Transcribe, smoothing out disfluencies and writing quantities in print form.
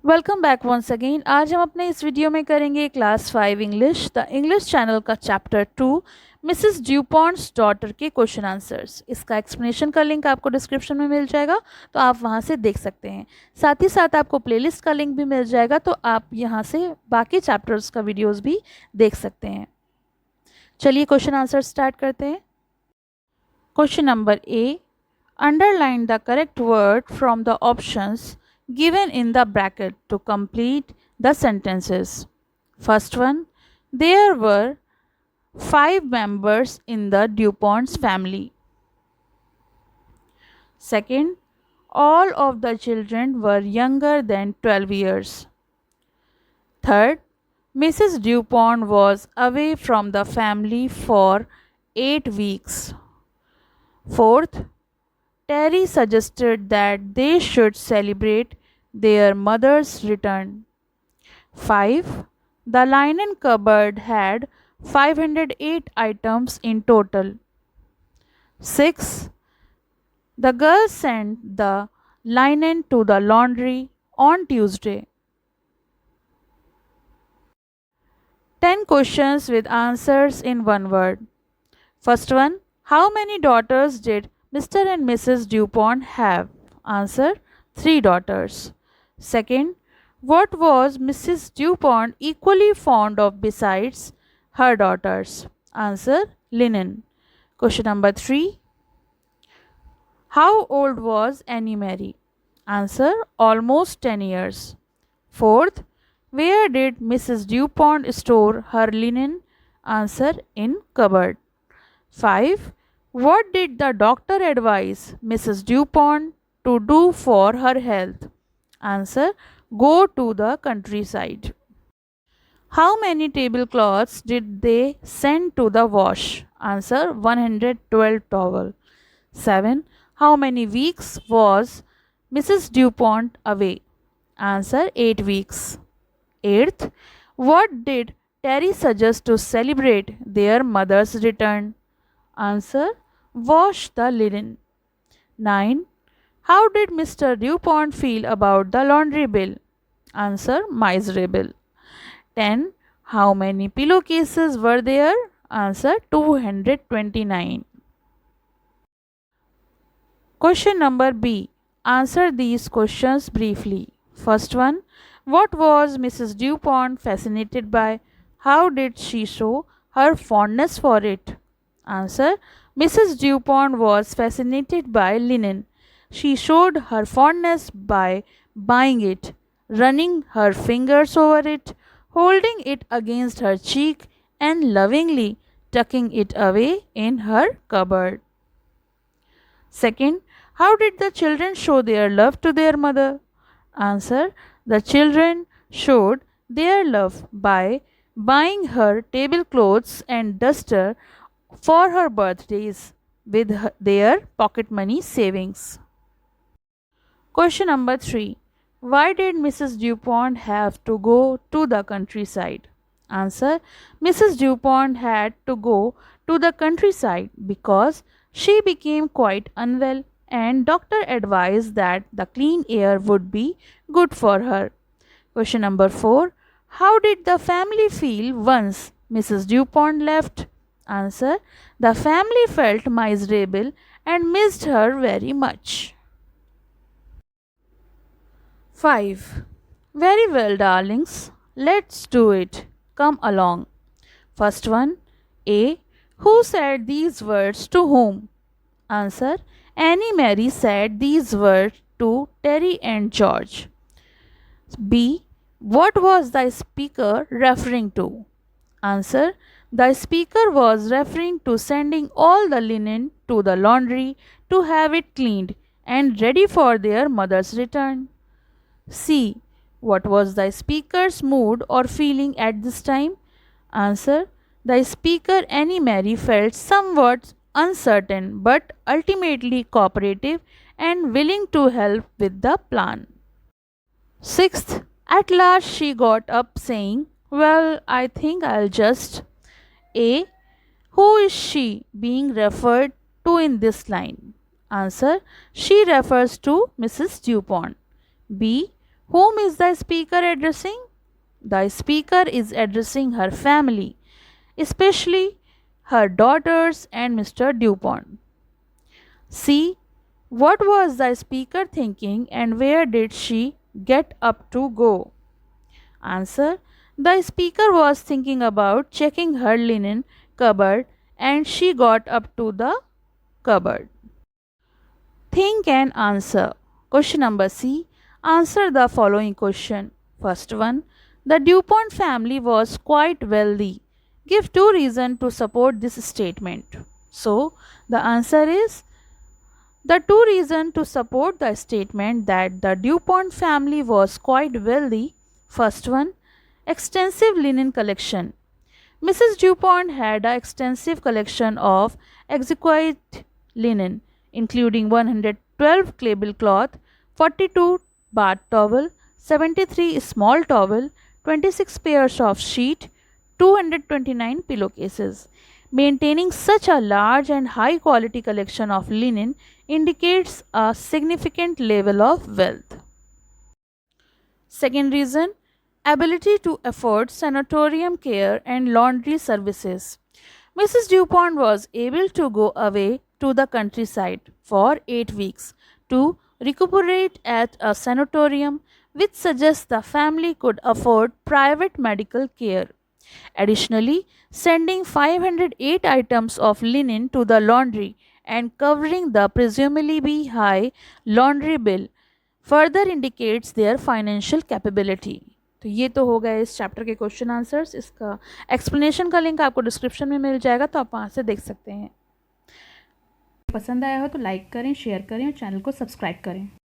Welcome back once again. आज हम अपने इस वीडियो में करेंगे class 5 English the English channel का चैप्टर 2 मिसेस ड्यूपॉन्ट्स डॉटर के क्वेश्चन आंसर्स। इसका एक्सप्लेनेशन का लिंक आपको डिस्क्रिप्शन में मिल जाएगा, तो आप वहां से देख सकते हैं। साथ ही साथ आपको प्लेलिस्ट का लिंक भी मिल जाएगा, तो आप यहां से बाकी चैप्टर्स का वीडियोस भी देख सकते हैं। चलिए क्वेश्चन आंसर स्टार्ट करते हैं। Question number A, underline the correct word from the options given in the bracket to complete the sentences. First one, there were 5 members in the Dewpond's family. Second, all of the children were younger than 12 years. Third, Mrs. Dewpond was away from the family for 8 weeks. Fourth, Terry suggested that they should celebrate their mother's return. 5. The linen cupboard had 508 items in total. 6. The girls sent the linen to the laundry on Tuesday. 10 questions with answers in one word. First one, how many daughters did Mr. and Mrs. Dewpond have? Answer, 3 daughters. Second, what was Mrs. Dewpond equally fond of besides her daughters? Answer, linen. Question number 3, how old was Annie Mary? Answer, almost 10 years. Fourth, where did Mrs. Dewpond store her linen? Answer, in cupboard. 5. What did the doctor advise Mrs. Dewpond to do for her health? Answer, go to the countryside. How many tablecloths did they send to the wash? Answer, 112 towel. 7. How many weeks was Mrs. Dewpond away? Answer, 8 weeks. 8th, what did Terry suggest to celebrate their mother's return? Answer, wash the linen. 9. How did Mr. Dewpond feel about the laundry bill? Answer, miserable. 10. How many pillowcases were there? Answer, 229. Question number B. Answer these questions briefly. First one, what was Mrs. Dewpond fascinated by? How did she show her fondness for it? Answer, Mrs. Dewpond was fascinated by linen. She showed her fondness by buying it, running her fingers over it, holding it against her cheek, and lovingly tucking it away in her cupboard. Second, how did the children show their love to their mother? Answer, the children showed their love by buying her tablecloths and duster for her birthdays with their pocket money savings. Question number 3. Why did Mrs. Dewpond have to go to the countryside? Answer, Mrs. Dewpond had to go to the countryside because she became quite unwell and doctor advised that the clean air would be good for her. Question number 4. How did the family feel once Mrs. Dewpond left? Answer, the family felt miserable and missed her very much. 5. Very well, darlings. Let's do it. Come along. First one, A. Who said these words to whom? Answer, Annie Mary said these words to Terry and George. B. What was the speaker referring to? Answer, the speaker was referring to sending all the linen to the laundry to have it cleaned and ready for their mother's return. C. What was the speaker's mood or feeling at this time? Answer, the speaker Annie Mary felt somewhat uncertain but ultimately cooperative and willing to help with the plan. Sixth, at last she got up saying, well, I think I'll just. A. Who is she being referred to in this line? Answer, she refers to Mrs. Dewpond. B. Whom is the speaker addressing? The speaker is addressing her family, especially her daughters and Mr. Dewpond. C. What was the speaker thinking and where did she get up to go? Answer. The speaker was thinking about checking her linen cupboard and she got up to the cupboard. Think and answer. Question number C. Answer the following question. First one. The Dewpond family was quite wealthy. Give two reasons to support this statement. So, the answer is the two reasons to support the statement that the Dewpond family was quite wealthy. First one, extensive linen collection. Mrs. Dewpond had an extensive collection of exquisite linen, including 112 tablecloth, 42 bath towel, 73 small towel, 26 pairs of sheet, 229 pillowcases. Maintaining such a large and high quality collection of linen indicates a significant level of wealth. Second reason, ability to afford sanatorium care and laundry services. Mrs. Dewpond was able to go away to the countryside for 8 weeks to recuperate at a sanatorium, which suggests the family could afford private medical care. Additionally, sending 508 items of linen to the laundry and covering the presumably high laundry bill further indicates their financial capability. तो ये तो हो गए इस chapter के question answers. इसका explanation का link आपको डिस्क्रिप्शन में मिल जाएगा, तो आप वहाँ से देख सकते हैं. पसंद आया हो तो लाइक करें, शेयर करें और चैनल को सब्सक्राइब करें.